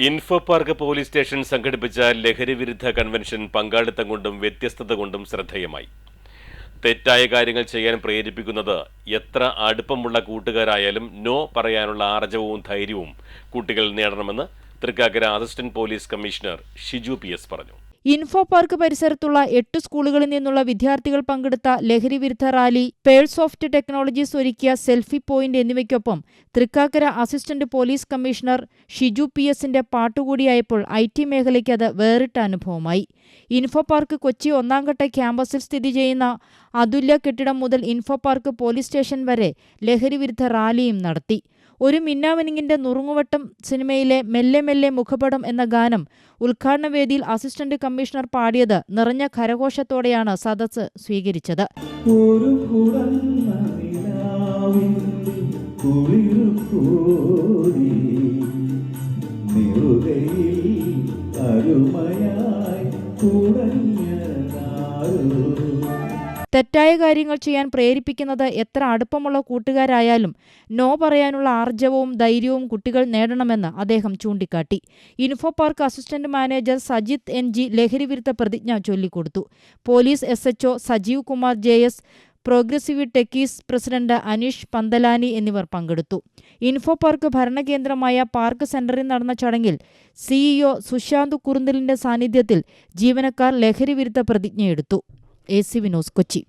Info park police station സംഘടിപ്പിച്ച ലഹരിവിരുദ്ധ convention പങ്കാളിത്തം കൊണ്ടും വ്യത്യസ്തത കൊണ്ടും ശ്രദ്ധേയമായി. തെറ്റായ കാര്യങ്ങൾ ചെയ്യാൻ പ്രേരിപ്പിക്കുന്നത് എത്ര അടുപ്പമുള്ള കൂട്ടുകാരായാലും നോ പറയാനുള്ള ആർജവവും ധൈര്യവും കുട്ടികൾ നേടണമെന്ന് Thrikkakara assistant police commissioner Shiju PS പറഞ്ഞു. ഇൻഫോ പാർക്ക് പരിസരത്തുള്ള 8 സ്കൂളുകളിൽ നിന്നുള്ള വിദ്യാർത്ഥികൾ പങ്കെടുത്ത ലഹരിവിരുദ്ധ റാലി, പേൾസോഫ്റ്റ് ടെക്നോളജീസ് ഒരുക്കിയ സെൽഫി പോയിന്റ് എന്നിവയ്ക്കൊപ്പം Thrikkakara assistant police commissioner Shiju PS പാട്ടുകൂടിയായപ്പോൾ IT മേഖലയ്ക്ക് അത് വേറിട്ട അനുഭവമായി. ഇൻഫോ പാർക്ക് കൊച്ചി 1-ഘട്ട ക്യാമ്പസിൽ സ്ഥിതി ചെയ്യുന്ന അതുല്യ കെട്ടിടം മുതൽ ഇൻഫോ പാർക്ക് പോലീസ് സ്റ്റേഷൻ വരെ ലഹരിവിരുദ്ധ റാലിയും നടത്തി. ഒരു മിന്നാമിനിങ്ങിന്റെ നുറുങ്ങുവട്ടം സിനിമയിലെ മെല്ലെ മെല്ലെ മുഖപടം എന്ന ഗാനം ഉദ്ഘാടന വേദിയിൽ അസിസ്റ്റന്റ് കമ്മീഷണർ പാടിയത് നിറഞ്ഞ കരഘോഷത്തോടെയാണ് സദസ്സ് സ്വീകരിച്ചത്. തെറ്റായ കാര്യങ്ങൾ ചെയ്യാൻ പ്രേരിപ്പിക്കുന്നത് എത്ര അടുപ്പമുള്ള കൂട്ടുകാരായാലും നോ പറയാനുള്ള ആർജവവും ധൈര്യവും കുട്ടികൾ നേടണമെന്ന് അദ്ദേഹം ചൂണ്ടിക്കാട്ടി. Info park assistant manager Sajith NG ലഹരിവിരുദ്ധ പ്രതിജ്ഞ ചൊല്ലിക്കൊടുത്തു. Police SHO Sajeev Kumar JS, progressive techies president Aneesh Panthalani എന്നിവർ പങ്കെടുത്തു. ഇൻഫോ പാർക്ക് ഭരണകേന്ദ്രമായ പാർക്ക് സെന്ററിൽ നടന്ന ചടങ്ങിൽ CEO സുശാന്ത് കുറുന്തലിന്റെ സാന്നിധ്യത്തിൽ ജീവനക്കാർ ലഹരിവിരുദ്ധ പ്രതിജ്ഞയെടുത്തു. AC വിനോസ്, കൊച്ചി.